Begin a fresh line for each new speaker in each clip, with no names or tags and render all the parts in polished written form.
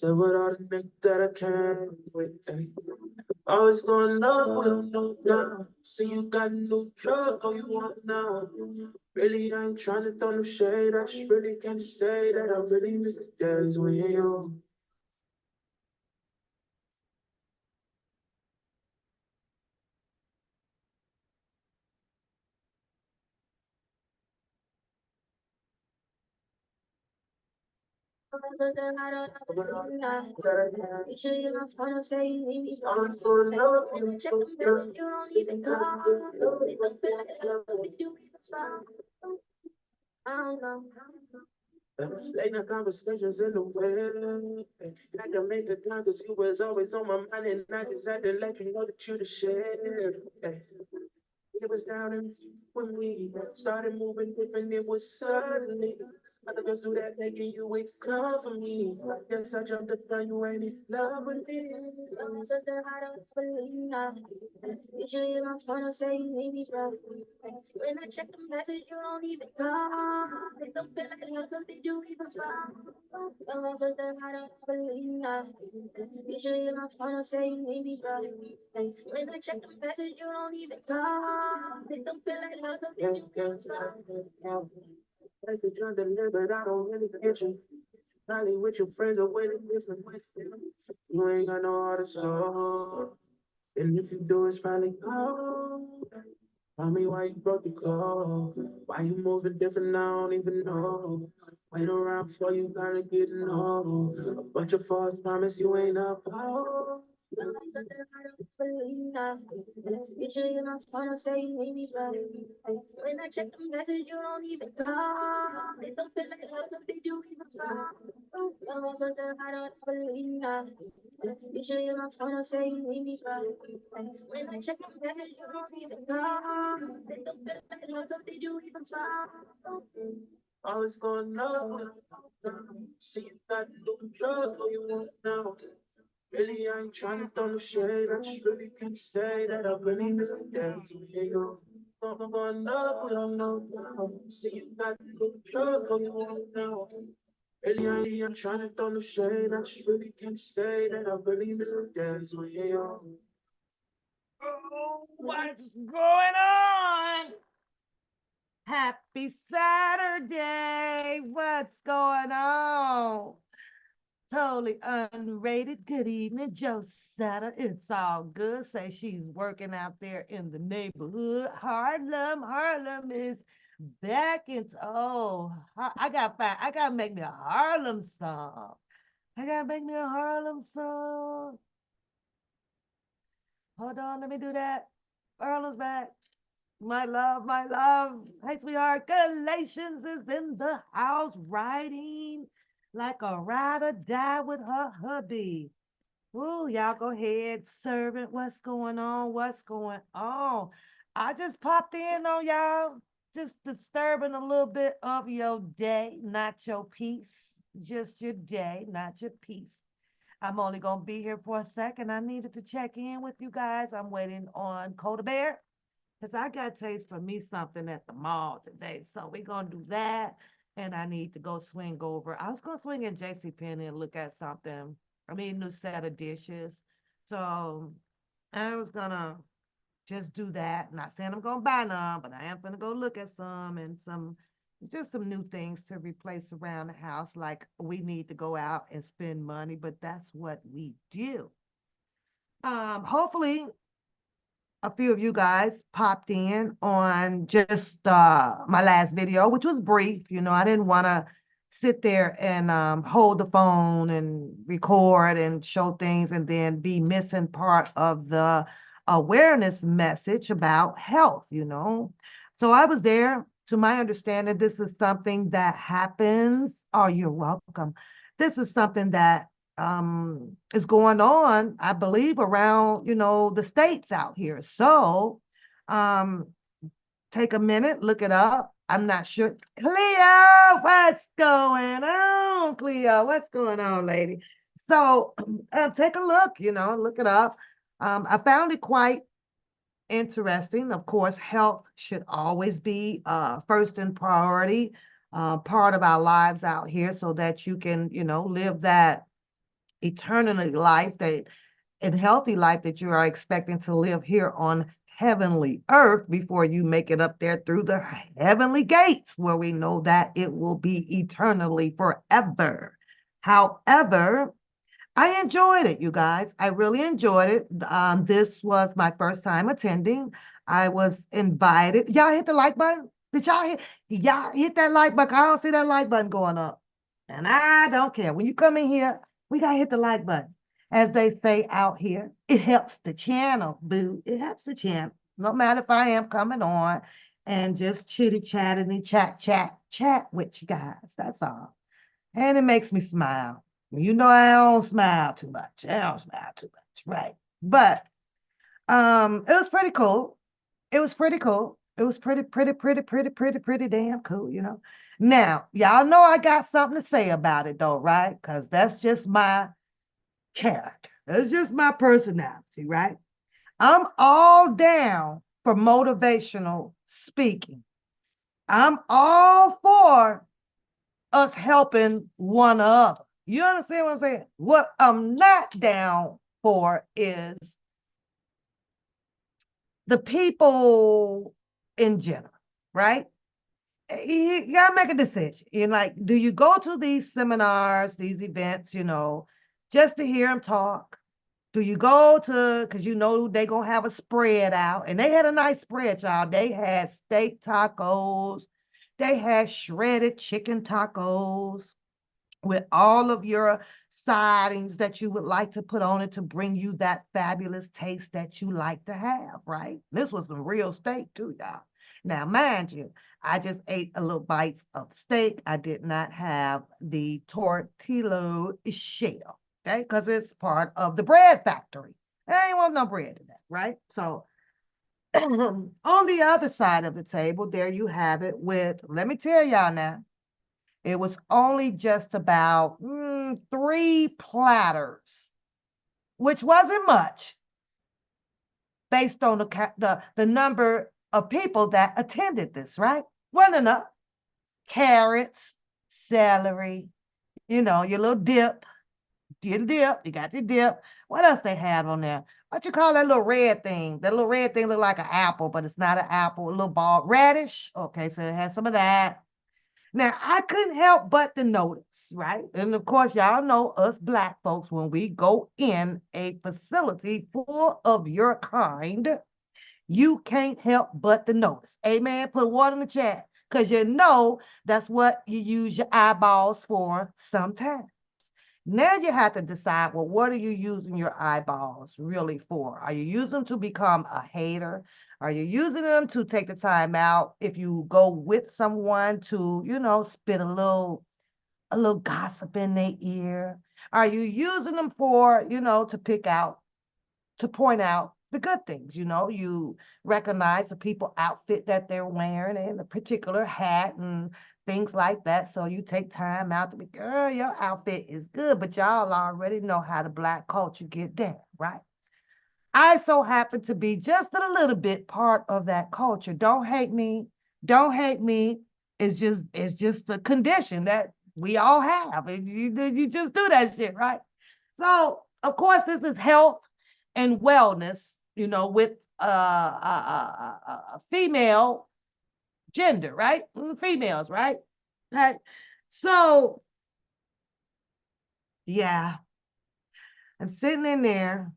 Still with all the niggas that I can with. Always going up, we don't know now. See you got a new truck, oh you want now. Really, I ain't trying to throw no shade. I just really can't say that I really miss the days when you. Late night conversations in the way. Had to make a time cause you was always on my mind and I just had to let you know that you the shit. It was down and when we started moving different, it was suddenly. Other girls do that, making you wait come for me. Yes, I jumped the gun, you ain't in love with me. Like the drunk delivered, I don't really get you. Probably with your friends or with a different way. You ain't got no heart to show. And if you do, it's probably cold. Tell me why you broke the code. Why you moving different, I don't even know. Wait around before you gotta get to know. A bunch of false promise you ain't up. Always going up. See you got to do drugs, what you want now. Really, I ain't trying to throw no shade. I just really can't say that I really miss the days when you. I'm going up, we don't know now. See you got to do drugs, what you want now. Really, I ain't trying to throw no shade. I just really can't say that I really miss the days when you.
Oh, what's going on? Happy Saturday. What's going on? Totally unrated. Good evening, Josetta. It's all good. Say she's working out there in the neighborhood. Harlem is back into I gotta make me a Harlem song. I gotta make me a Harlem song. Hold on, let me do that. Harlem's back. My love. Hey, sweetheart. Galatians is in the house riding like a ride or die with her hubby. Ooh, y'all go ahead. Servant, what's going on? What's going on? I just popped in on y'all, just disturbing a little bit of your day, not your peace. Just your day, not your peace. I'm only going to be here for a second. I needed to check in with you guys. I'm waiting on Coda Bear because I got taste for me something at the mall today. So we're gonna do that. And I need to go swing over. I was gonna swing in JC Penney and look at something. I need a new set of dishes. So I was gonna just do that. Not saying I'm gonna buy none, but I am gonna go look at some and some just some new things to replace around the house. Like we need to go out and spend money, but that's what we do. Hopefully a few of you guys popped in on just my last video, which was brief. You know, I didn't want to sit there and hold the phone and record and show things and then be missing part of the awareness message about health, you know. So I was there. To my understanding, this is something that happens. Oh, you're welcome. This is something that is going on, I believe, around, you know, the states out here. So um, take a minute, look it up. I'm not sure. Cleo, what's going on? Cleo, what's going on, lady? So take a look, you know, look it up. I found it quite interesting. Of course, health should always be first in priority, part of our lives out here so that you can, you know, live that eternally life that and healthy life that you are expecting to live here on heavenly earth before you make it up there through the heavenly gates where we know that it will be eternally forever. However, I enjoyed it, you guys. I really enjoyed it. This was my first time attending. I was invited. Y'all hit the like button? Did y'all hit that like button? I don't see that like button going up. And I don't care. When you come in here, we gotta hit the like button. As they say out here, it helps the channel, boo. It helps the channel. No matter if I am coming on and just chitty chatting and chat with you guys. That's all. And it makes me smile. You know I don't smile too much. I don't smile too much, right? But it was pretty cool. It was pretty cool. It was pretty damn cool, you know. Now, y'all know I got something to say about it though, right? Because that's just my character. That's just my personality, right? I'm all down for motivational speaking. I'm all for us helping one another. You understand what I'm saying? What I'm not down for is the people in general, right? You gotta make a decision. You're like, do you go to these seminars, these events, just to hear them talk? Do you go to, because you know they gonna have a spread out, and they had a nice spread, y'all. They had steak tacos, they had shredded chicken tacos with all of your sidings that you would like to put on it to bring you that fabulous taste that you like to have, right? This was some real steak too, y'all. Now, mind you, I just ate a little bites of steak. I did not have the tortilla shell, okay? Because it's part of the bread factory. There ain't want no bread in that, right? So on the other side of the table, there you have it with, let me tell y'all now, it was only just about 3 platters, which wasn't much based on the number of people that attended this, right? Wasn't enough. Carrots, celery, your little dip, you got your dip. What else they had on there? What you call that little red thing? That little red thing look like an apple, but it's not an apple, a little ball. Radish. Okay, so it had some of that. Now, I couldn't help but to notice, right? And of course, y'all know us Black folks, when we go in a facility full of your kind, you can't help but to notice. Amen. Put one in the chat because you know that's what you use your eyeballs for sometimes. Now you have to decide, well, what are you using your eyeballs really for? Are you using them to become a hater? Are you using them to take the time out if you go with someone to, spit a little gossip in their ear? Are you using them for, to point out the good things? You recognize the people outfit that they're wearing and a particular hat and things like that. So you take time out to be, girl, your outfit is good, but y'all already know how the Black culture get down, right? I so happen to be just a little bit part of that culture. Don't hate me. Don't hate me. It's just a condition that we all have. You just do that shit, right? So, of course, this is health and wellness, with a female gender, right? Females, right? Right. So, yeah, I'm sitting in there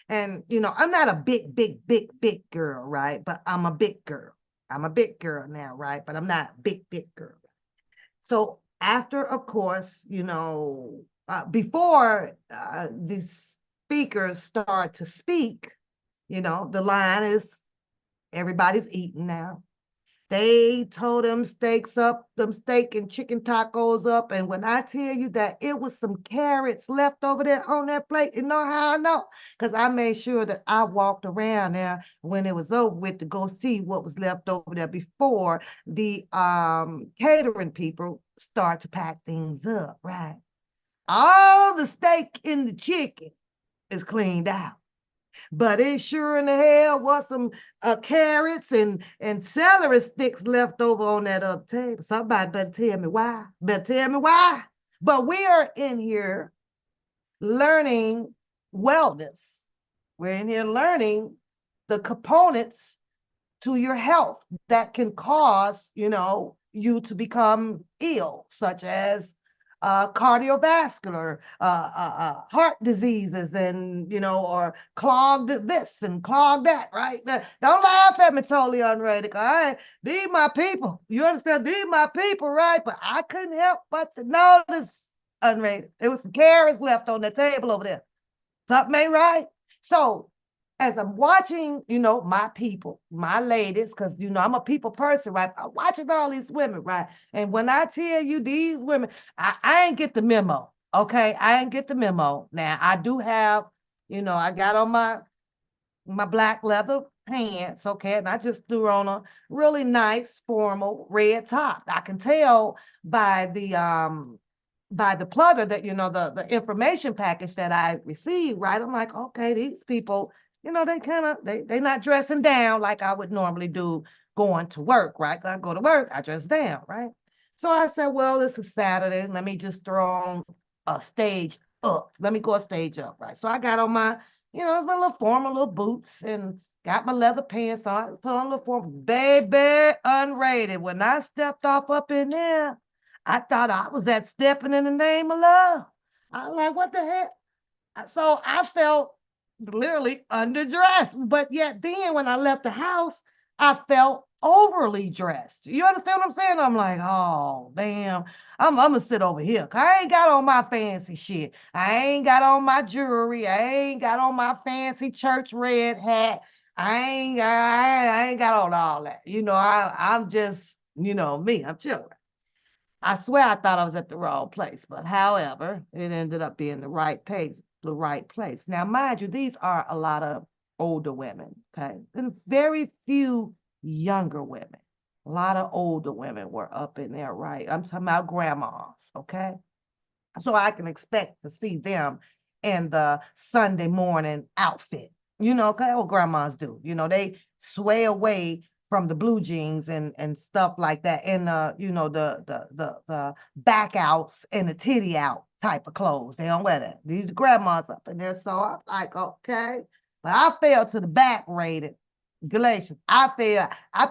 and, I'm not a big girl, right? But I'm a big girl. I'm a big girl now, right? But I'm not a big girl. So after, of course, before the speakers start to speak, the line is everybody's eating now. They told them steaks up, them steak and chicken tacos up. And when I tell you that it was some carrots left over there on that plate, you know how I know? Because I made sure that I walked around there when it was over with to go see what was left over there before the catering people start to pack things up, right? All the steak and the chicken is cleaned out. But it sure in the hell was some carrots and celery sticks left over on that other table. Somebody better tell me why. Better tell me why. But we are in here learning wellness. We're in here learning the components to your health that can cause, you to become ill, such as cardiovascular, heart diseases, and, or clogged this and clogged that, right? Now, don't laugh at me, totally unrated. These my people. You understand? These my people, right? But I couldn't help but to notice, unrated. There was some carrots left on the table over there. Something ain't right. So as I'm watching, my people, my ladies, because I'm a people person, right? I'm watching all these women, right? And when I tell you these women, I ain't get the memo. Okay. I ain't get the memo. Now I do have, I got on my black leather pants, okay, and I just threw on a really nice formal red top. I can tell by the plugger that the information package that I received, right? I'm like, okay, these people, they kind of they not dressing down like I would normally do going to work, right? I go to work, I dress down, right? So I said, well, this is Saturday. Let me just throw on a stage up. Let me go a stage up, right? So I got on my, it's my little formal little boots and got my leather pants on, put on a little formal, baby, unrated. When I stepped off up in there, I thought I was at stepping in the name of love. I was like, what the heck? So I felt literally underdressed. But yet then when I left the house, I felt overly dressed. You understand what I'm saying? I'm like, oh, damn, I'm gonna sit over here. I ain't got on my fancy shit. I ain't got on my jewelry. I ain't got on my fancy church red hat. I ain't got on all that. I'm just, me. I'm chilling. I swear I thought I was at the wrong place, but however, it ended up being the right place. Now, mind you, these are a lot of older women, okay? And very few younger women. A lot of older women were up in there, right? I'm talking about grandmas, okay? So I can expect to see them in the Sunday morning outfit, because what grandmas do. They sway away from the blue jeans and stuff like that, and the back outs and the titty out type of clothes. They don't wear that. These grandmas up in there, so I'm like, okay, but I fell to the back rated Galatians. I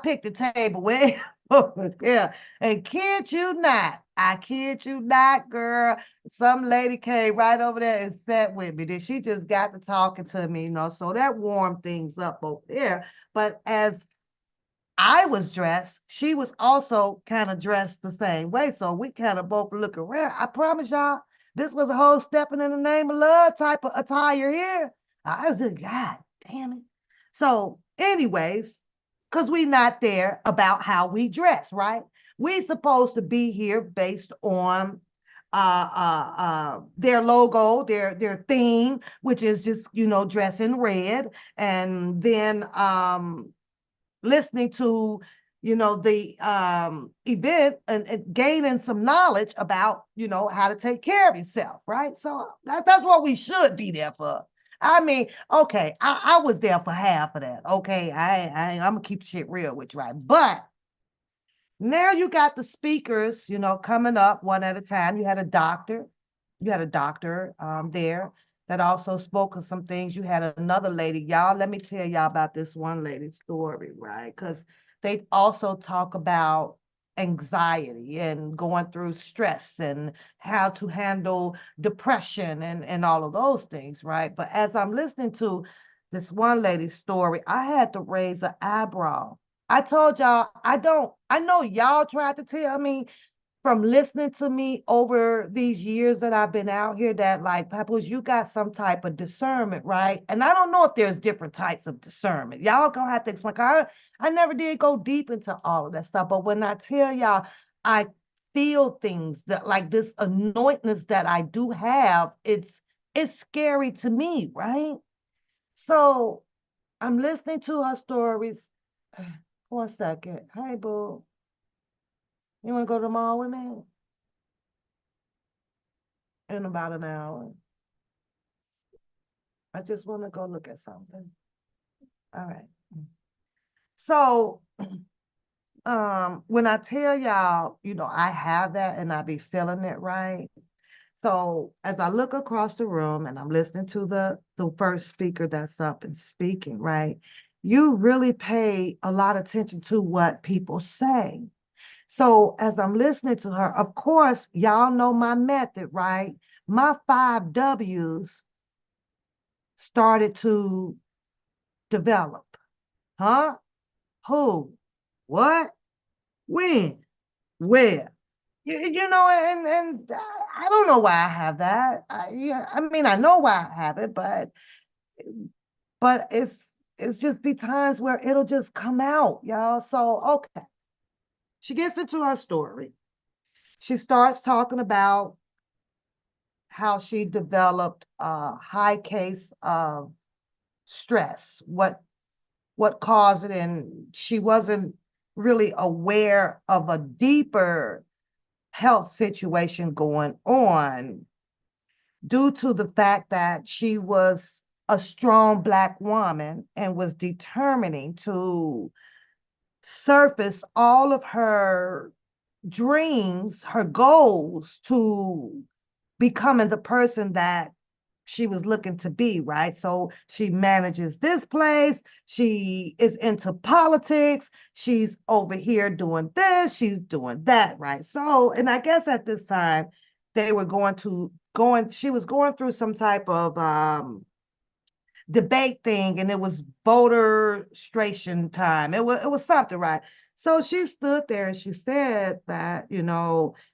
picked the table way over there, and I kid you not, girl. Some lady came right over there and sat with me. Then she just got to talking to me, so that warmed things up over there. But as I was dressed, she was also kind of dressed the same way. So we kind of both look around. I promise y'all, this was a whole stepping in the name of love type of attire here. I was like, God damn it. So, anyways, because we not there about how we dress, right? We supposed to be here based on their logo, their theme, which is just dress in red, and then listening to the event and gaining some knowledge about how to take care of yourself, right? So that's what we should be there for. I mean, okay, I was there for half of that. Okay, I'm gonna keep shit real with you, right? But now you got the speakers, coming up one at a time. You had a doctor there that also spoke of some things. You had another lady. Y'all, let me tell y'all about this one lady's story, right? Because they also talk about anxiety and going through stress and how to handle depression and all of those things, right? But as I'm listening to this one lady's story, I had to raise an eyebrow. I told y'all, I know y'all tried to tell me from listening to me over these years that I've been out here that like, Papoose, you got some type of discernment, right? And I don't know if there's different types of discernment. Y'all gonna have to explain. I never did go deep into all of that stuff, but when I tell y'all, I feel things that like this anointness that I do have, it's scary to me, right? So I'm listening to her stories. 1 second. Hey, boo. You want to go to the mall with me? In about an hour. I just want to go look at something. All right. So, when I tell y'all, I have that and I be feeling it, right? So as I look across the room and I'm listening to the first speaker that's up and speaking, right? You really pay a lot of attention to what people say. So as I'm listening to her, of course, y'all know my method, right? My 5 W's started to develop. Huh? Who? What? When? Where? You know, and I don't know why I have that. Yeah, I mean, I know why I have it, but it's just be times where it'll just come out, y'all. So okay, she gets into her story. She starts talking about how she developed a high case of stress, what caused it, and she wasn't really aware of a deeper health situation going on due to the fact that she was a strong Black woman and was determining to surface all of her dreams, her goals to becoming the person that she was looking to be, right? So she manages this place, she is into politics, she's over here doing this, she's doing that, right? So, and I guess at this time they were she was going through some type of debate thing, and it was voter registration time. It was something, right? So she stood there and she said that,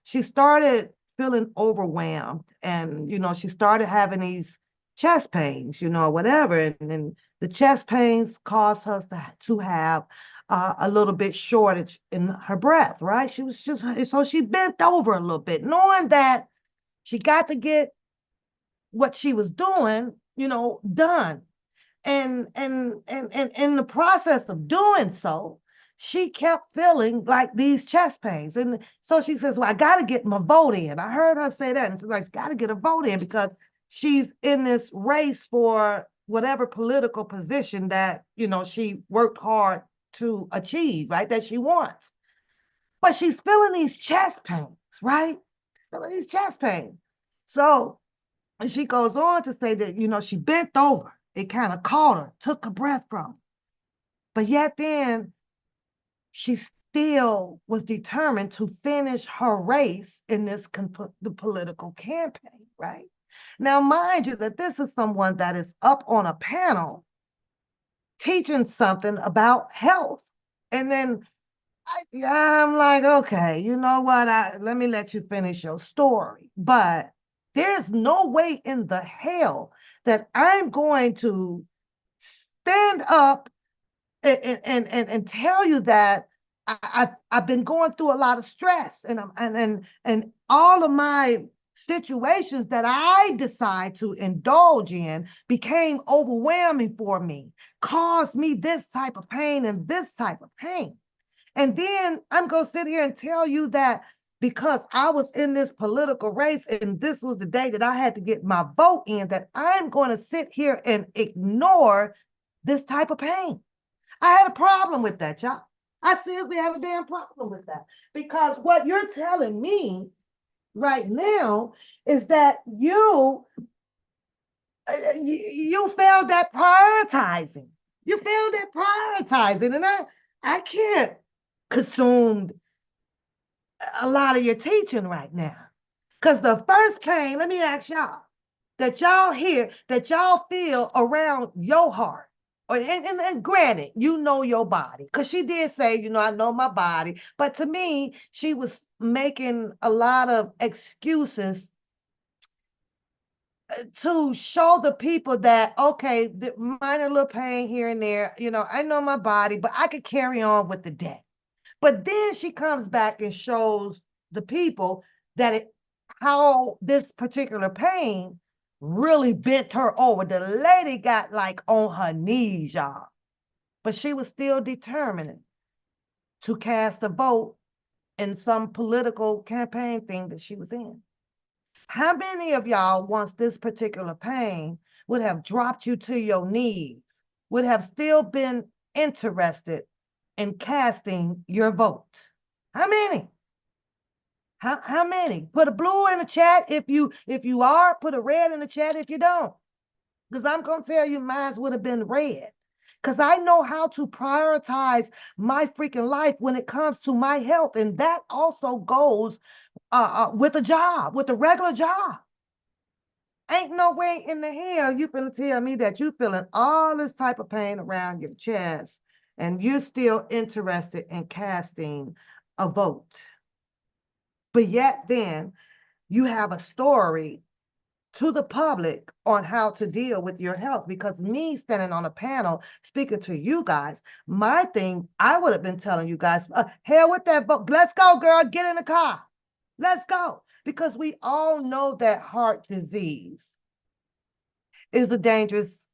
she started feeling overwhelmed, and she started having these chest pains, whatever. And then the chest pains caused her to have a little bit shortage in her breath, right? She was just, so she bent over a little bit, knowing that she got to get what she was doing, done. And in the process of doing so, she kept feeling like these chest pains. And so she says, well, I got to get my vote in. I heard her say that. And she's like, got to get a vote in because she's in this race for whatever political position that, she worked hard to achieve, right? That she wants. But she's feeling these chest pains, right? Feeling these chest pains. So and she goes on to say that, she bent over. It kind of caught her, took her breath from her. But yet then she still was determined to finish her race in the political campaign, right? Now, mind you, that this is someone that is up on a panel teaching something about health. And then I'm like, okay, you know what? Let me let you finish your story. But there's no way in the hell that I'm going to stand up and tell you that I've been going through a lot of stress, and all of my situations that I decide to indulge in became overwhelming for me, caused me this type of pain and this type of pain. And then I'm going to sit here and tell you that because I was in this political race and this was the day that I had to get my vote in, that I'm going to sit here and ignore this type of pain. I had a problem with that, y'all. I seriously had a damn problem with that because what you're telling me right now is that you failed at prioritizing. You failed at prioritizing, and I can't consume a lot of your teaching right now. Because the first pain, let me ask y'all, that y'all hear, that y'all feel around your heart. And granted, you know your body. Because she did say, I know my body. But to me, she was making a lot of excuses to show the people that, okay, the minor little pain here and there, I know my body, but I could carry on with the day. But then she comes back and shows the people that how this particular pain really bent her over. The lady got like on her knees, y'all. But she was still determined to cast a vote in some political campaign thing that she was in. How many of y'all, once this particular pain would have dropped you to your knees, would have still been interested in casting your vote? How many? How many? Put a blue in the chat if you are, put a red in the chat if you don't. Because I'm gonna tell you mine would have been red. Because I know how to prioritize my freaking life when it comes to my health. And that also goes with a job, with a regular job. Ain't no way in the hell you finna tell me that you feeling all this type of pain around your chest and you're still interested in casting a vote. But yet then you have a story to the public on how to deal with your health. Because me standing on a panel speaking to you guys, my thing, I would have been telling you guys, hell with that vote. Let's go, girl. Get in the car. Let's go. Because we all know that heart disease is a dangerous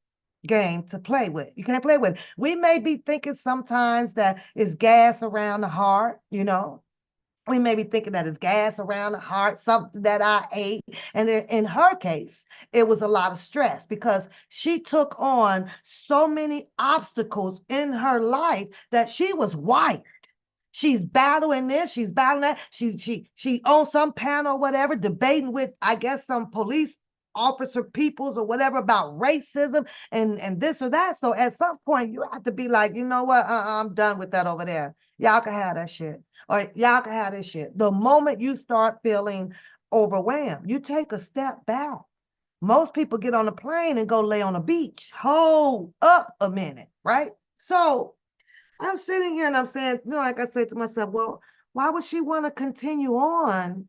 game to play with. You can't play with it. We may be thinking sometimes that it's gas around the heart, you know. We may be thinking that it's gas around the heart, something that I ate. And in her case, it was a lot of stress because she took on so many obstacles in her life that she was wired. She's battling this, she's battling that. She on some panel, whatever, debating with, I guess, some police officer peoples or whatever about racism and this or that. So at some point, you have to be like, you know what? I'm done with that over there. Y'all can have that shit. Or y'all can have this shit. The moment you start feeling overwhelmed, you take a step back. Most people get on a plane and go lay on a beach. Hold up a minute, right? So I'm sitting here and I'm saying, you know, like I said to myself, well, why would she want to continue on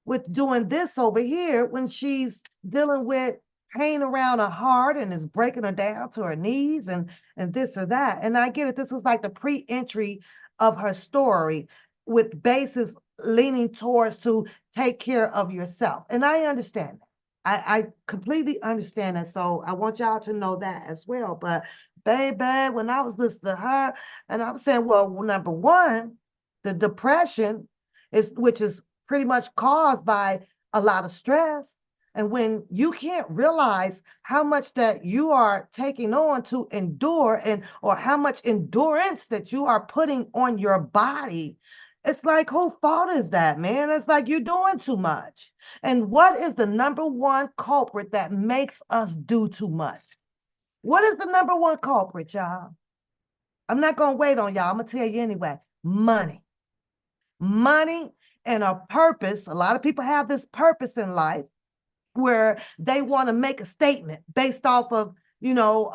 with doing this over here when she's dealing with pain around her heart and is breaking her down to her knees and this or that? And I get it. This was like the pre-entry of her story with basis leaning towards to take care of yourself. And I understand that. I completely understand that. So I want y'all to know that as well. But baby, when I was listening to her, and I'm saying, well, number one, the depression which is pretty much caused by a lot of stress. And when you can't realize how much that you are taking on to endure or how much endurance that you are putting on your body, it's like, whose fault is that, man? It's like you're doing too much. And what is the number one culprit that makes us do too much? What is the number one culprit, y'all? I'm not going to wait on y'all. I'm going to tell you anyway. Money. Money and a purpose. A lot of people have this purpose in life where they want to make a statement based off of, you know,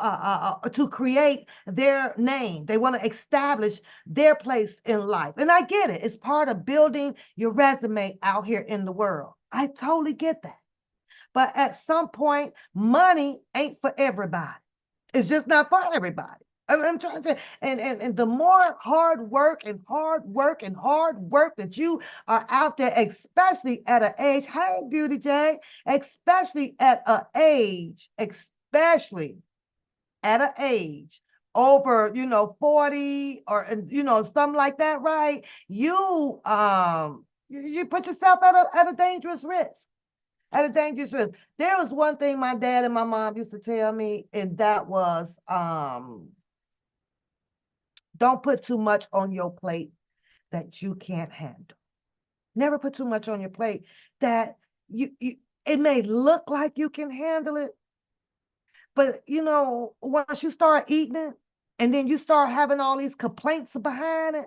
to create their name. They want to establish their place in life. And I get it. It's part of building your resume out here in the world. I totally get that. But at some point, money ain't for everybody. It's just not for everybody. I'm trying to say, and the more hard work and hard work and hard work that you are out there, especially at an age, hey, Beauty J, especially at an age, especially at an age over, you know, 40 or, you know, something like that, right? You put yourself at a dangerous risk. At a dangerous risk. There was one thing my dad and my mom used to tell me, and that was don't put too much on your plate that you can't handle. Never put too much on your plate that you it may look like you can handle it, but you know, once you start eating it and then you start having all these complaints behind it,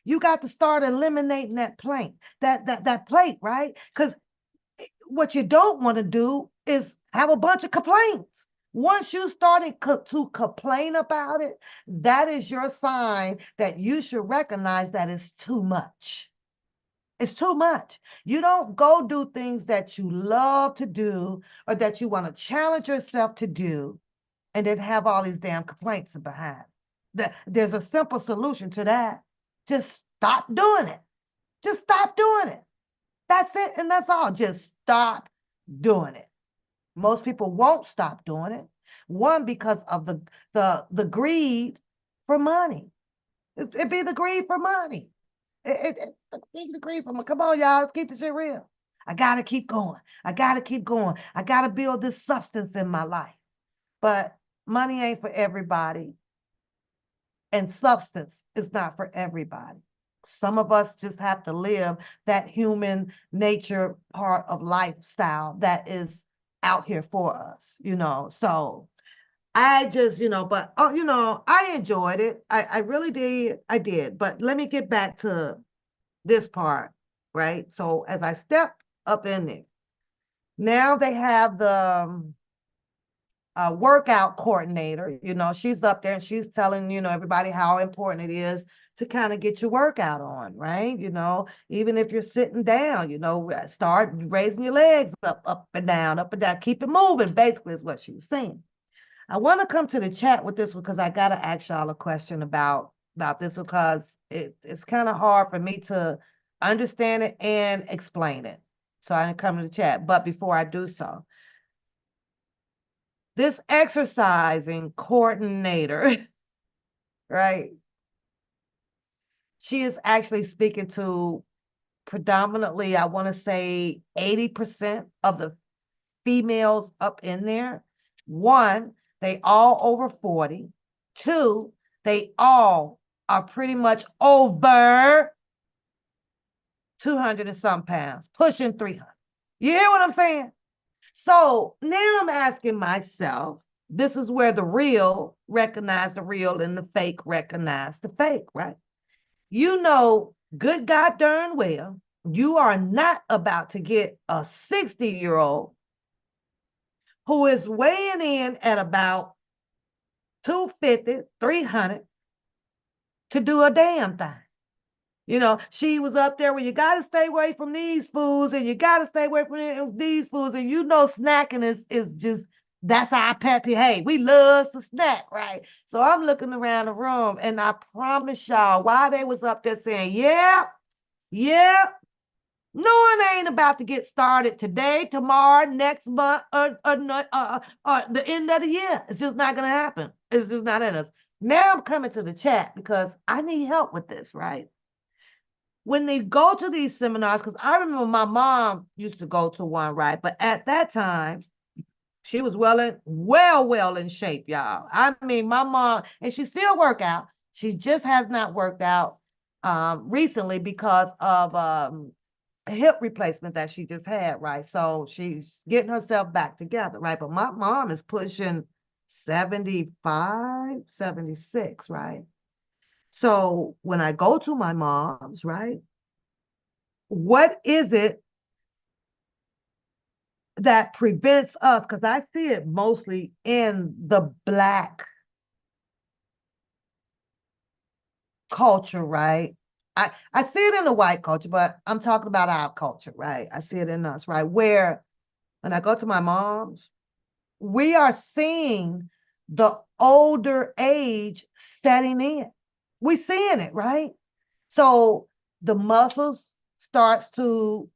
you got to start eliminating that plate, that plate, right? Because what you don't want to do is have a bunch of complaints. Once you started to complain about it, that is your sign that you should recognize that it's too much. It's too much. You don't go do things that you love to do or that you want to challenge yourself to do and then have all these damn complaints behind. There's a simple solution to that. Just stop doing it. Just stop doing it. That's it, and that's all. Just stop doing it. Most people won't stop doing it. One, because of the greed for money. It be the greed for money. The greed for money. Come on, y'all. Let's keep this shit real. I gotta keep going. I gotta keep going. I gotta build this substance in my life. But money ain't for everybody, and substance is not for everybody. Some of us just have to live that human nature part of lifestyle that is out here for us, So I just, but I enjoyed it. I really did. I did. But let me get back to this part, right? So as I step up in there, now they have the workout coordinator. She's up there and she's telling, everybody how important it is to kind of get your workout on, right? Even if you're sitting down, start raising your legs up and down, keep it moving, basically is what she was saying. I want to come to the chat with this one because I got to ask y'all a question about this because it's kind of hard for me to understand it and explain it. So I didn't come to the chat. But before I do so, this exercising coordinator, right? She is actually speaking to predominantly, I want to say 80% of the females up in there. One, they all over 40. Two, they all are pretty much over 200 and some pounds, pushing 300. You hear what I'm saying? So now I'm asking myself, this is where the real recognize the real and the fake recognize the fake, right? Good God darn well, you are not about to get a 60-year-old who is weighing in at about 250, 300 to do a damn thing. She was up there where you got to stay away from these foods and you got to stay away from these foods. And snacking is just, that's our peppy. Hey, we love to snack, right? So I'm looking around the room and I promise y'all, while they was up there saying, yeah, no, it ain't about to get started today, tomorrow, next month, or the end of the year. It's just not going to happen. It's just not in us. Now I'm coming to the chat because I need help with this, right? When they go to these seminars, because I remember my mom used to go to one, right? But at that time, she was well in shape, y'all. I mean, my mom, and she still work out. She just has not worked out recently because of hip replacement that she just had, right? So she's getting herself back together, right? But my mom is pushing 75, 76, right? So when I go to my mom's, right? What is it that prevents us? Because I see it mostly in the Black culture, right? I see it in the white culture, but I'm talking about our culture, right? I see it in us, right? Where when I go to my mom's, we are seeing the older age setting in. We're seeing it, right? So the muscles starts to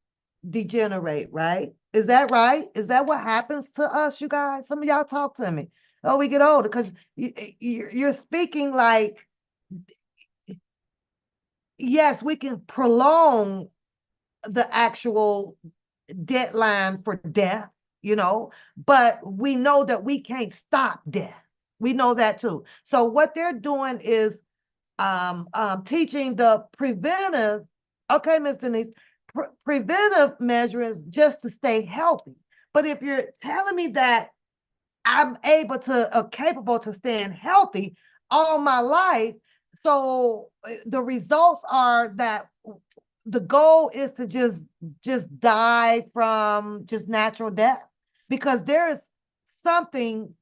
degenerate, right? Is that right? Is that what happens to us, you guys? Some of y'all talk to me. Oh, we get older because you're speaking like, yes, we can prolong the actual deadline for death, but we know that we can't stop death. We know that too. So what they're doing is teaching the preventive, okay, Miss Denise, preventive measures just to stay healthy. But if you're telling me that I'm capable to staying healthy all my life, so the results are that the goal is to just die from just natural death, because there is something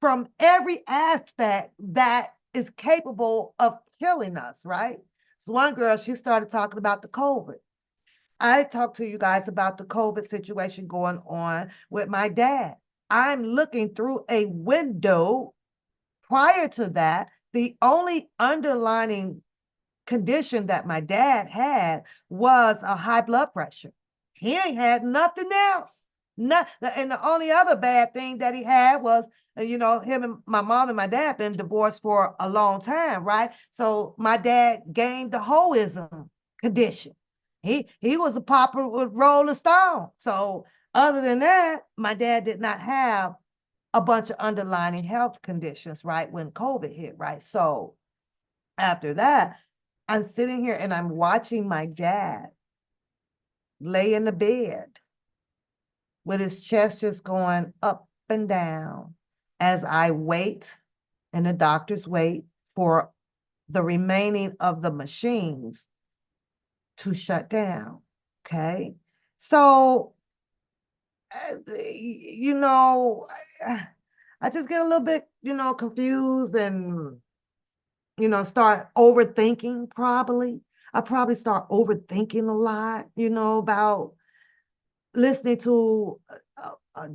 from every aspect that is capable of killing us, right? So one girl, she started talking about the COVID. I talked to you guys about the COVID situation going on with my dad. I'm looking through a window. Prior to that, the only underlining condition that my dad had was a high blood pressure. He ain't had nothing else. And the only other bad thing that he had was, him and my mom and my dad been divorced for a long time, right? So my dad gained the hoism condition. He was a popper with Rolling Stone. So other than that, my dad did not have a bunch of underlying health conditions, right? When COVID hit, right? So after that, I'm sitting here and I'm watching my dad lay in the bed with his chest just going up and down as I wait and the doctors wait for the remaining of the machines to shut down. Okay. So, you know, I just get a little bit, confused and, start overthinking probably. I probably start overthinking a lot, about listening to a,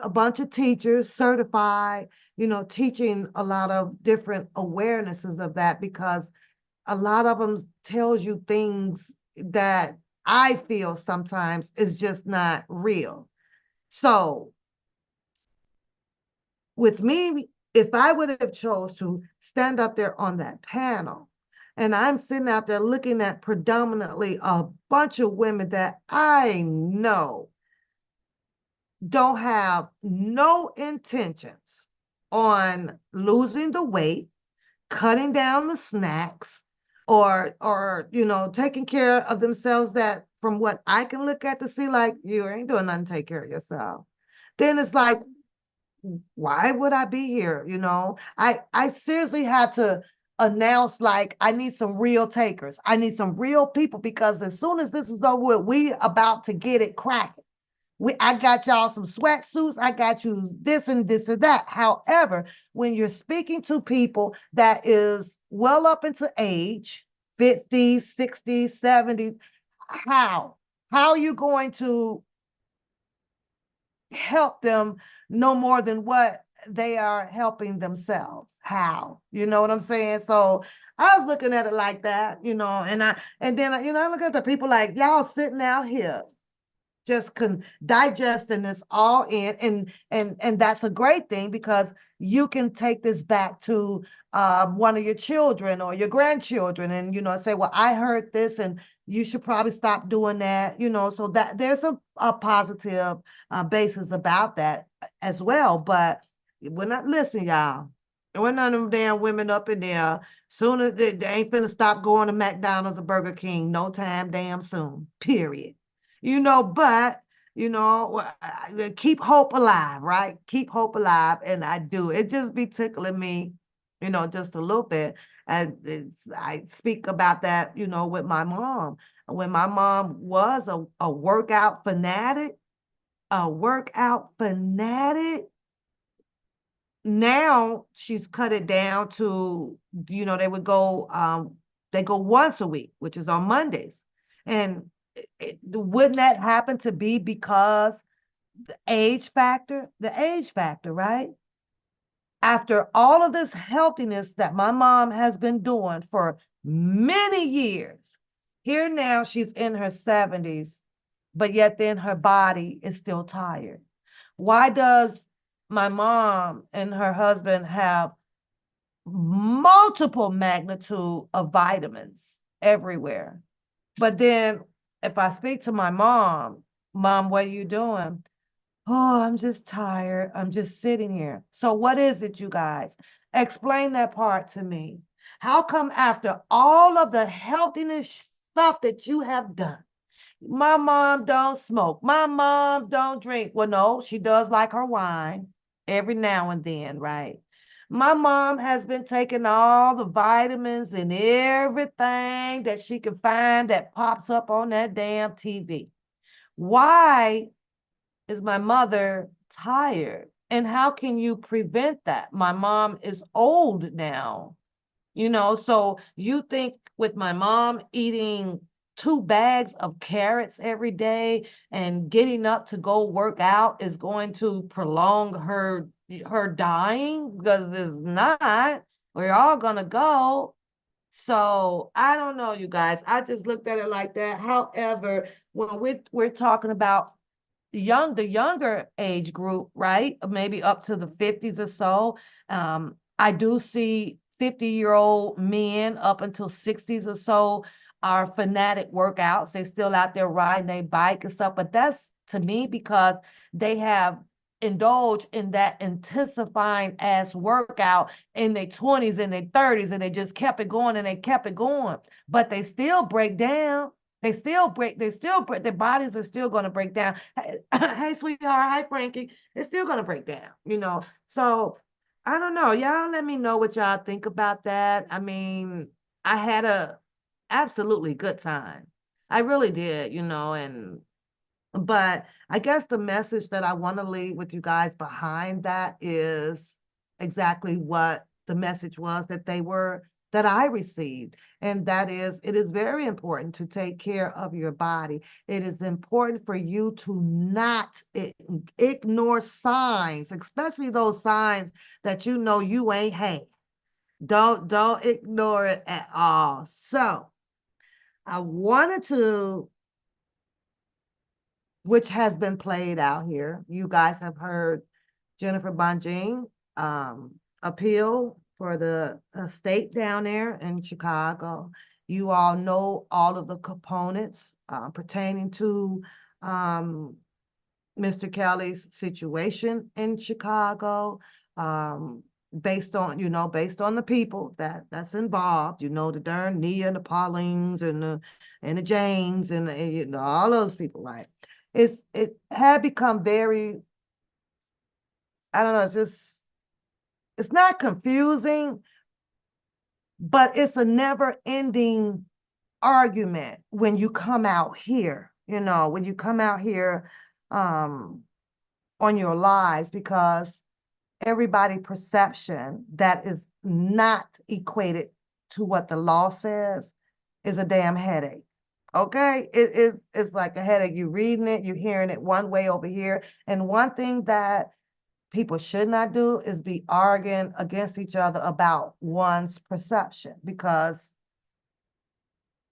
a bunch of teachers certified, teaching a lot of different awarenesses of that because a lot of them tells you things that I feel sometimes is just not real. So with me, if I would have chose to stand up there on that panel, and I'm sitting out there looking at predominantly a bunch of women that I know don't have no intentions on losing the weight, cutting down the snacks, or taking care of themselves, that from what I can look at to see, like, you ain't doing nothing to take care of yourself. Then it's like, why would I be here? I seriously had to announce, like, I need some real takers. I need some real people, because as soon as this is over, we about to get it cracking. I got y'all some sweatsuits. I got you this and this and that. However, when you're speaking to people that is well up into age, 50s, 60s, 70s, how? How are you going to help them no more than what they are helping themselves? How? You know what I'm saying? So I was looking at it like that, and then I look at the people like, y'all sitting out here just digesting this all in, and that's a great thing, because you can take this back to one of your children or your grandchildren, and say, well, I heard this and you should probably stop doing that, so that there's a positive basis about that as well. But we're not, listen, y'all, we're none of them damn women up in there. Soon as they ain't finna stop going to McDonald's or Burger King no time damn soon, period. But keep hope alive, right? Keep hope alive, and I do. It just be tickling me, just a little bit. And I speak about that, with my mom. When my mom was a workout fanatic, now she's cut it down to, they go once a week, which is on Mondays. And wouldn't that happen to be because the age factor, right? After all of this healthiness that my mom has been doing for many years, here now she's in her 70s, but yet then her body is still tired. Why does my mom and her husband have multiple magnitude of vitamins everywhere? But then if I speak to my mom, Mom, what are you doing? Oh, I'm just tired. I'm just sitting here. So what is it, you guys? Explain that part to me. How come after all of the healthiness stuff that you have done, my mom don't smoke, my mom don't drink. Well, no, she does like her wine every now and then, right? My mom has been taking all the vitamins and everything that she can find that pops up on that damn TV. Why is my mother tired? And how can you prevent that? My mom is old now, so you think with my mom eating 2 bags of carrots every day and getting up to go work out is going to prolong her dying? Because it's not. We're all gonna go. So I don't know, you guys. I just looked at it like that. However, when we're talking about the younger age group, right? Maybe up to the 50s or so. I do see 50-year-old men up until 60s or so are fanatic workouts. They still out there riding their bike and stuff, but that's to me because they have indulge in that intensifying ass workout in their 20s and their 30s, and they just kept it going and they kept it going, but they still break down. They still break, their bodies are still going to break down. Hey, sweetheart, hi, Frankie. It's still going to break down, you know? So I don't know. Y'all let me know what y'all think about that. I mean, I had a absolutely good time. I really did, you know, but I guess the message that I want to leave with you guys behind that is exactly what the message was that I received. And that is, it is very important to take care of your body. It is important for you to not ignore signs, especially those signs that you know you ain't had. Don't ignore it at all. So I wanted to, which has been played out here. You guys have heard Jennifer Bonjean appeal for the state down there in Chicago. You all know all of the components pertaining to Mr. Kelly's situation in Chicago, based on, you know, based on the people that's involved, you know, the darn Nia and the Paulines and the James and you know, all those people, right? It had become very, I don't know, it's not confusing, but it's a never ending argument when you come out here, you know, when you come out here on your lives, because everybody perception that is not equated to what the law says is a damn headache. Okay, it's like a headache. You're reading it, you're hearing it one way over here. And one thing that people should not do is be arguing against each other about one's perception, because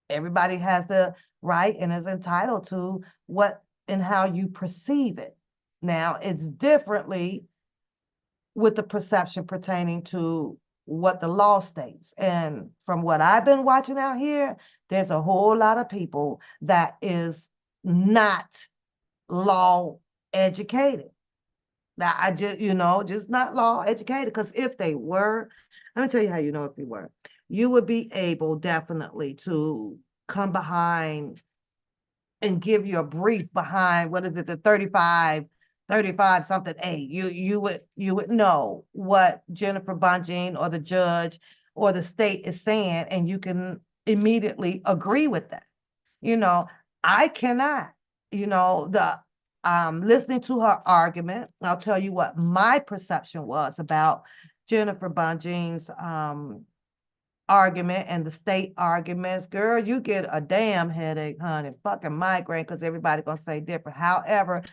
everybody has the right and is entitled to what and how you perceive it. Now, it's differently with the perception pertaining to what the law states. And from what I've been watching out here, there's a whole lot of people that is not law educated. Now, I just, you know, just not law educated, because if they were, let me tell you how you know if you were. You would be able definitely to come behind and give you a brief behind, what is it, the 35 something A. You would know what Jennifer Bonjean or the judge or the state is saying, and you can immediately agree with that. You know, I cannot, you know, listening to her argument, I'll tell you what my perception was about Jennifer Bonjean's argument and the state arguments. Girl, you get a damn headache, honey, fucking migraine, because everybody's gonna say different. However,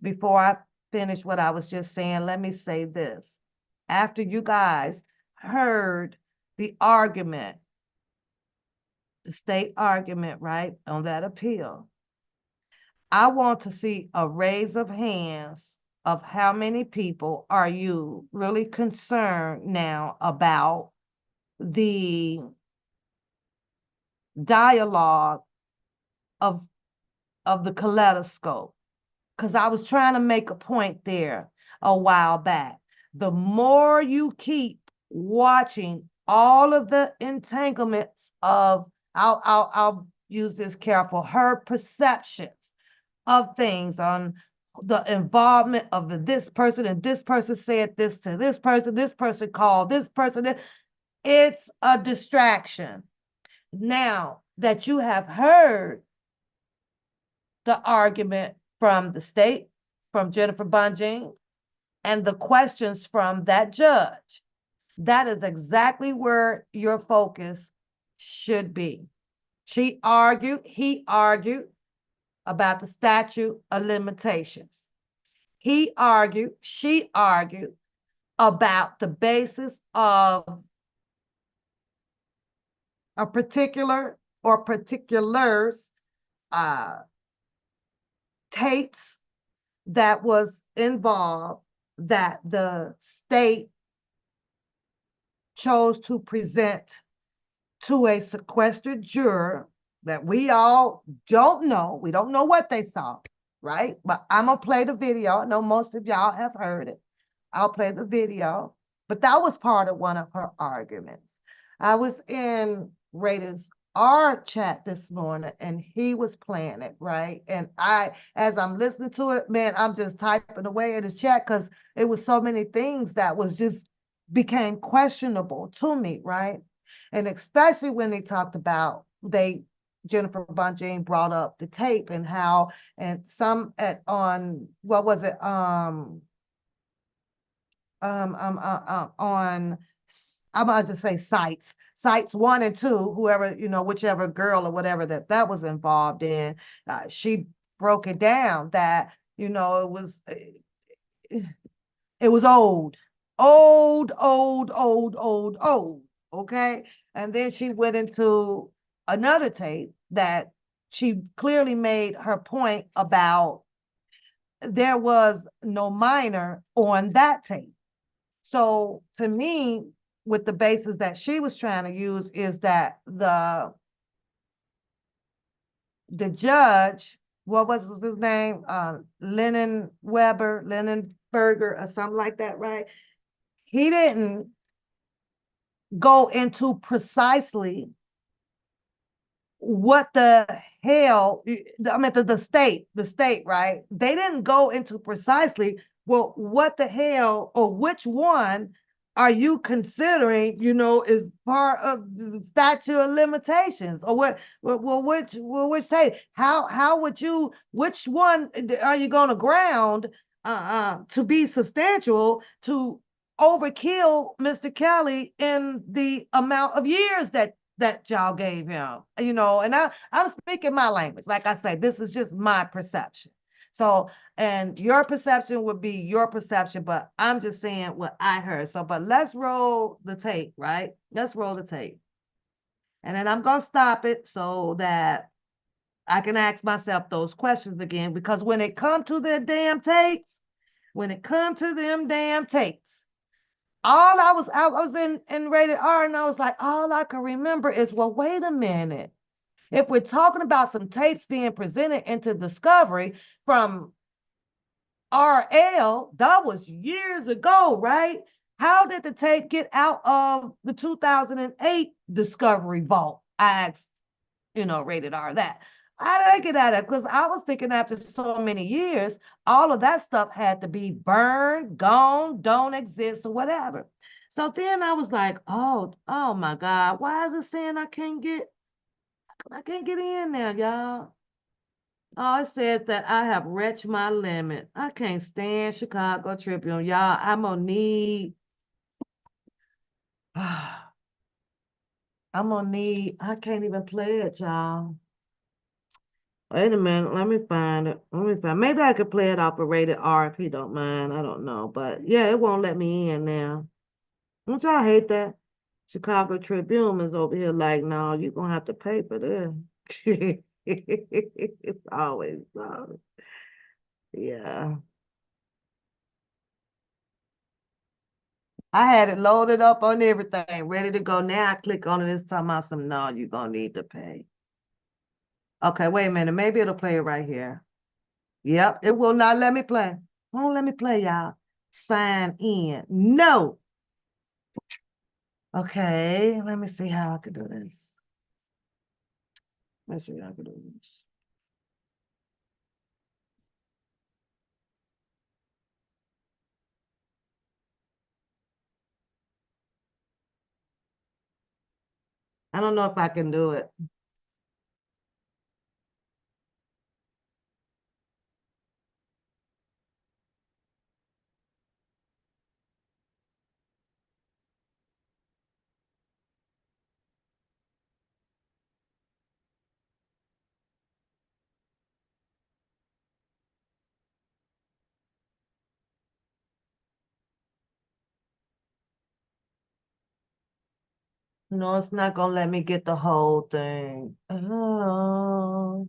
before I finish what I was just saying, let me say this. After you guys heard the argument, the state argument, right, on that appeal, I want to see a raise of hands of how many people are you really concerned now about the dialogue of the kaleidoscope, because I was trying to make a point there a while back. The more you keep watching all of the entanglements of, I'll use this careful, her perceptions of things on the involvement of this person, and this person said this to this person called this person. It's a distraction. Now that you have heard the argument from the state, from Jennifer Bonjean, and the questions from that judge, that is exactly where your focus should be. He argued about the statute of limitations. She argued about the basis of a particular or particulars tapes that was involved that the state chose to present to a sequestered juror that we all don't know. We don't know what they saw. right? But I'm gonna play the video. I know most of y'all have heard it. I'll play the video. But that was part of one of her arguments. I was in Rated R chat this morning and he was playing it, right? And as I'm listening to it, man, I'm just typing away in his chat because it was so many things that was just became questionable to me, right? And especially when they talked about Jennifer Bonjean brought up the tape and how, and some on what was it, on, I'm gonna just say sites 1 and 2, whoever, whichever girl or whatever that was involved in, she broke it down that, it was old, okay? And then she went into another tape that she clearly made her point about there was no minor on that tape. So to me, with the basis that she was trying to use is that the judge, what was his name? Lennon Berger or something like that, right? He didn't go into precisely what the hell, I mean, the state, right? They didn't go into precisely, well, what the hell or which one are you considering, is part of the statute of limitations, or which state? How would you, which one are you going to ground to be substantial to overkill Mr. Kelly in the amount of years that y'all gave him, and I'm speaking my language. Like I say, this is just my perception. So, and your perception would be your perception, but I'm just saying what I heard. So, but let's roll the tape, right? Let's roll the tape. And then I'm going to stop it so that I can ask myself those questions again, because when it comes to the damn tapes, when it comes to them damn tapes, I was in Rated R, and I was like, all I can remember is, well, wait a minute. If we're talking about some tapes being presented into discovery from RL, that was years ago, right? How did the tape get out of the 2008 Discovery Vault? I asked, Rated R that. How did I get out of it? Because I was thinking after so many years, all of that stuff had to be burned, gone, don't exist, or whatever. So then I was like, oh my God, why is it saying I can't get in there, y'all? Oh, it says that I have reached my limit. I can't stand Chicago Tribune, y'all. I'm gonna need, I can't even play it, y'all. Wait a minute, let me find it. Maybe I could play it off of Rated R if he don't mind. I don't know. But yeah, it won't let me in now. Don't y'all hate that? Chicago Tribune is over here like, no, you're gonna have to pay for this. It's always so. Yeah. I had it loaded up on everything, ready to go. Now I click on it, it's talking about some, no, you're gonna need to pay. Okay, wait a minute. Maybe it'll play it right here. Yep, it will not let me play. Won't let me play, y'all. Sign in. No. Okay, let me see how I could do this. Let's see how I could do this. I don't know if I can do it. No, it's not gonna let me get the whole thing. Oh,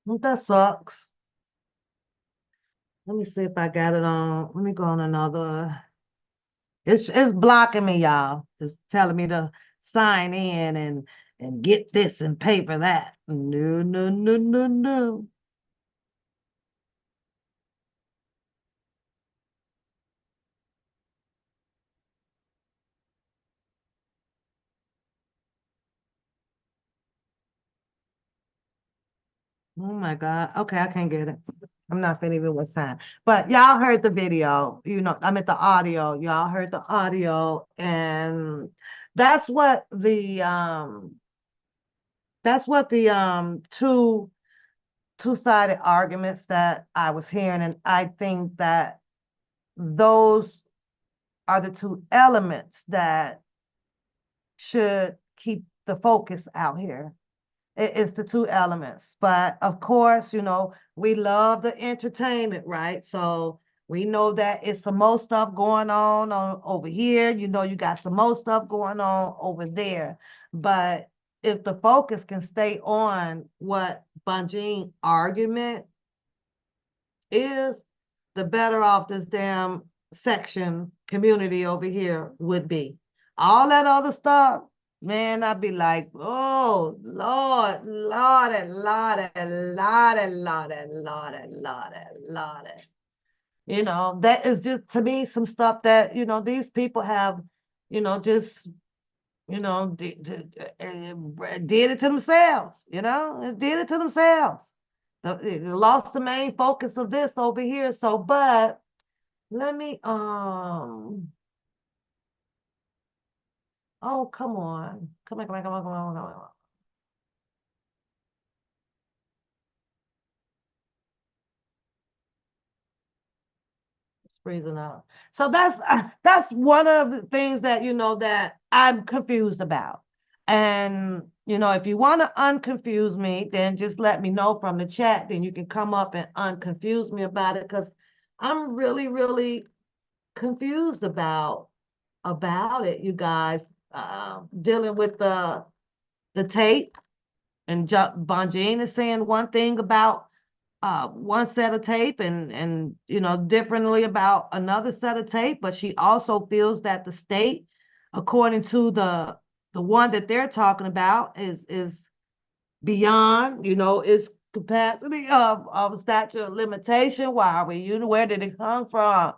that sucks. Let me see if I got it on. Let me go on another. It's blocking me, y'all. It's telling me to sign in, and and get this and pay for that. No, no, no, no, no. Oh my God. Okay, I can't get it. I'm not finna even waste time. But y'all heard the video, I meant the audio. Y'all heard the audio, and that's what the two-sided arguments that I was hearing, and I think that those are the two elements that should keep the focus out here. It's the two elements. But of course, we love the entertainment, right? So we know that it's some more stuff going on over here. You got some more stuff going on over there. But if the focus can stay on what Bunjin argument is, the better off this damn section community over here would be. All that other stuff, man, I'd be like, oh, Lord, Lord, and Lord, and Lord, and Lord, and Lord, and Lord, and Lord. That is just, to me, some stuff that, these people have, just, did it to themselves, did it to themselves. They lost the main focus of this over here. So, but let me, oh, come on. Come on, come on, come on, come on, come on. It's freezing out. So that's one of the things that, that I'm confused about. And, if you want to unconfuse me, then just let me know from the chat. Then you can come up and unconfuse me about it, because I'm really, really confused about it, you guys. Dealing with the tape, and Bunjin is saying one thing about one set of tape, and differently about another set of tape, but she also feels that the state, according to the one that they're talking about, is beyond its capacity of statute of limitation. Why are we, where did it come from?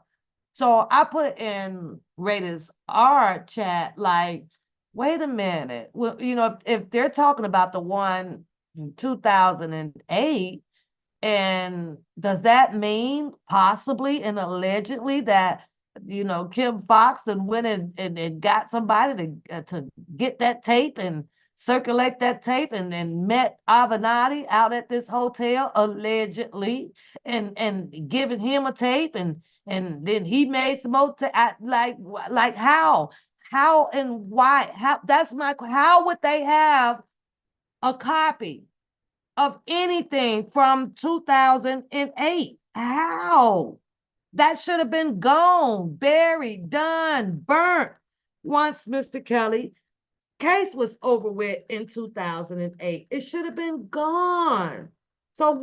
So I put in Rated R chat, like, wait a minute. Well, if they're talking about the one in 2008, and does that mean possibly and allegedly that, Kim Fox and went and got somebody to get that tape and circulate that tape, and met Avenatti out at this hotel allegedly, and giving him a tape, and then he made some more like how and why, how would they have a copy of anything from 2008? How? That should have been gone, buried, done, burnt once Mr. Kelly case was over with in 2008. It should have been gone. So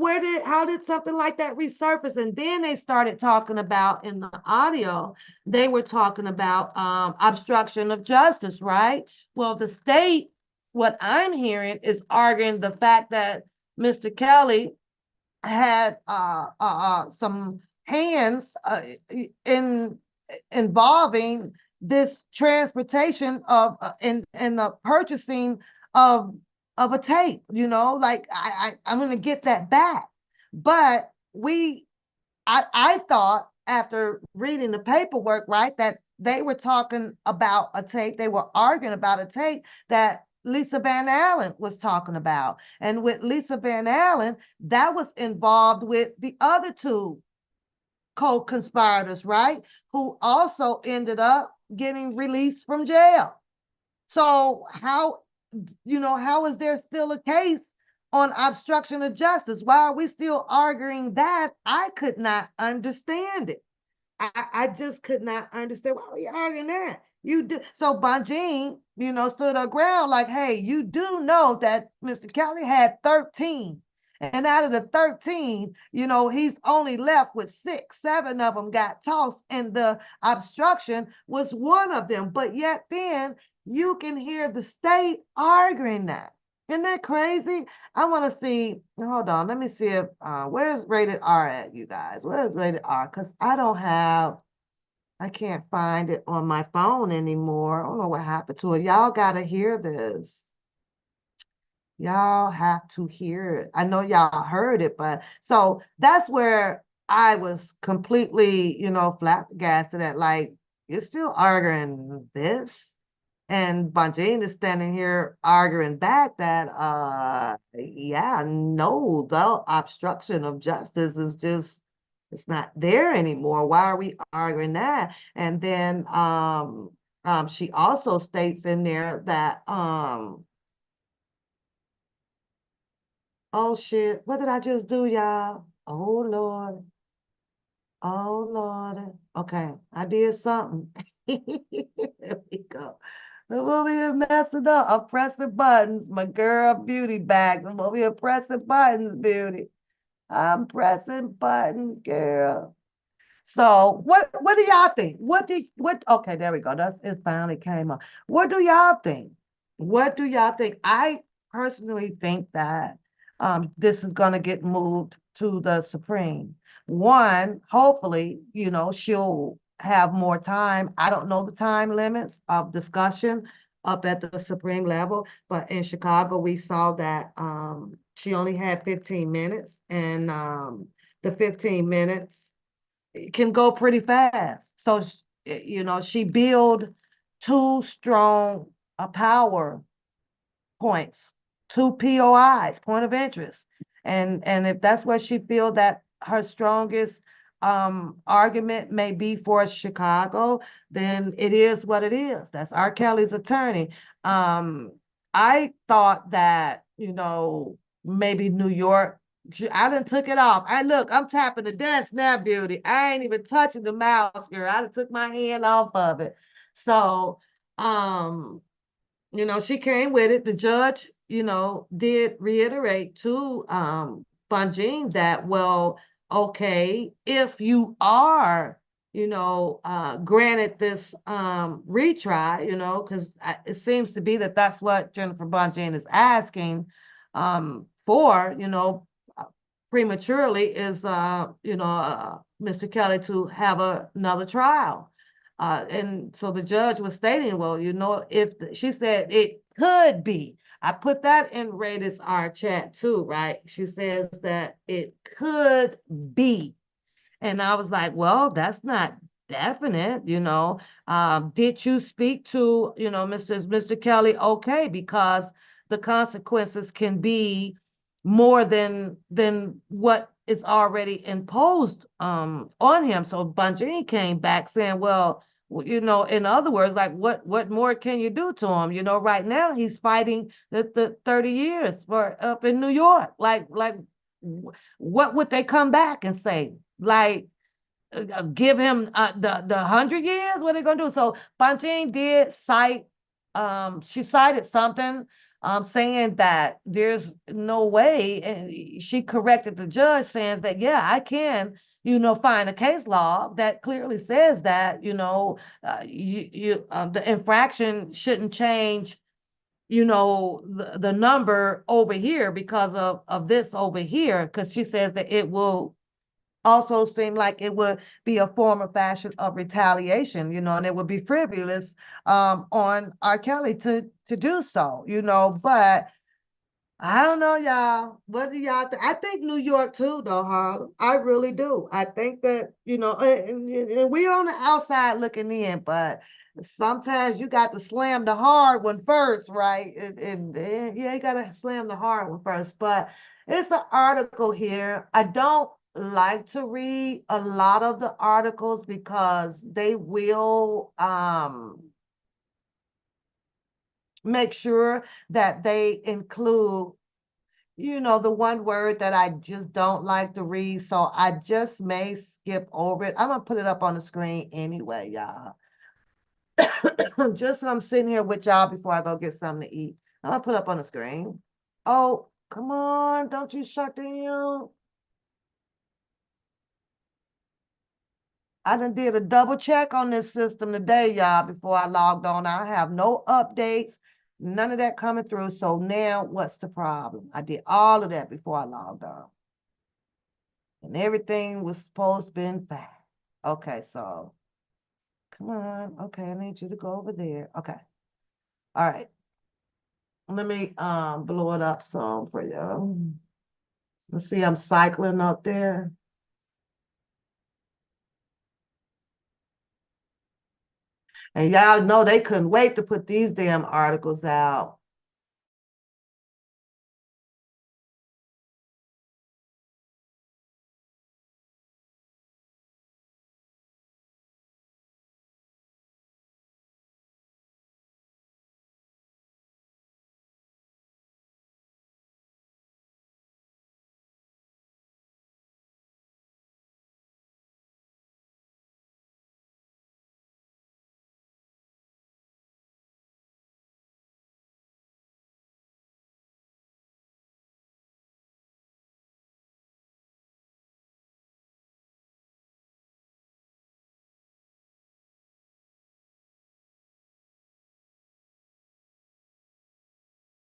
how did something like that resurface? And then they started talking about, in the audio, they were talking about obstruction of justice, right? Well, the state, what I'm hearing, is arguing the fact that Mr. Kelly had some hands involving this transportation of in the purchasing of a tape. Like, I'm gonna get that back. But I thought, after reading the paperwork, right, that they were talking about a tape, they were arguing about a tape that Lisa Van Allen was talking about. And with Lisa Van Allen, that was involved with the other two co-conspirators, right, who also ended up getting released from jail. So how is there still a case on obstruction of justice? Why are we still arguing that? I could not understand it. I just could not understand, why are we arguing that? You do. So Bunjin, stood her ground, like, hey, you do know that Mr. Kelly had 13. And out of the 13, he's only left with 6. 7 of them got tossed, and the obstruction was one of them. But yet then you can hear the state arguing that. Isn't that crazy? I want to see. Hold on. Let me see if where's rated R at, you guys? Where's rated R? Because I can't find it on my phone anymore. I don't know what happened to it. Y'all gotta hear this. Y'all have to hear it. I know y'all heard it, but so that's where I was completely, flabbergasted at. Like, you're still arguing this? And Bonjane is standing here arguing back that, yeah, no, the obstruction of justice is just, it's not there anymore. Why are we arguing that? And then she also states in there that, oh shit, what did I just do, y'all? Oh Lord. Oh Lord. Okay, I did something. There we go. I'm over here messing up. I'm pressing buttons. My girl beauty bags. I'm over here pressing buttons, beauty. I'm pressing buttons, girl. So what do y'all think? Okay, there we go. It finally came up. What do y'all think? What do y'all think? I personally think that this is gonna get moved to the Supreme. One, hopefully, she'll have more time. I don't know the time limits of discussion up at the Supreme level, but in Chicago, we saw that she only had 15 minutes, and the 15 minutes can go pretty fast. So, she build two strong power points, two POIs, point of interest. And if that's what she feel that her strongest argument may be for Chicago, then it is what it is. That's R. Kelly's attorney. I thought that, maybe New York, I done took it off. I'm tapping the desk now, beauty. I ain't even touching the mouse, girl. I done took my hand off of it. So, she came with it. The judge, did reiterate to Bonjine that, well, okay, if you are, granted this retry, because it seems to be that that's what Jennifer Bonjine is asking for, prematurely is, Mr. Kelly to have another trial. And so the judge was stating, well, if she said it could be, I put that in Rated R chat too, right? She says that it could be. And I was like, well, that's not definite, did you speak to, Mr. Kelly? Okay, because the consequences can be more than what is already imposed on him. So Bonjine came back saying, well, in other words, like what more can you do to him? Right now he's fighting the 30 years for up in New York. Like what would they come back and say? Like give him the 100 years? What are they gonna do? So Bonjine did cite, she cited something saying that there's no way, and she corrected the judge saying that, yeah, I can, find a case law that clearly says that, the infraction shouldn't change, the number over here because of this over here, because she says that it will also seem like it would be a form or fashion of retaliation, and it would be frivolous on R. Kelly to do so, but I don't know, y'all. What do y'all think? I think New York too, though, Harlem. I really do. I think that, and we on the outside looking in, but sometimes you got to slam the hard one first, right? Yeah, you got to slam the hard one first. But it's an article here. I don't like to read a lot of the articles because they will make sure that they include, the one word that I just don't like to read. So I just may skip over it. I'm going to put it up on the screen anyway, y'all. Just so I'm sitting here with y'all before I go get something to eat. I'm going to put up on the screen. Oh, come on. Don't you shut down. I done did a double check on this system today, y'all, before I logged on. I have no updates, none of that coming through. So now what's the problem? I did all of that before I logged on. And everything was supposed to be fine. Okay, so come on. Okay, I need you to go over there. Okay. All right. Let me blow it up some for you. Let's see, I'm cycling up there. And y'all know they couldn't wait to put these damn articles out.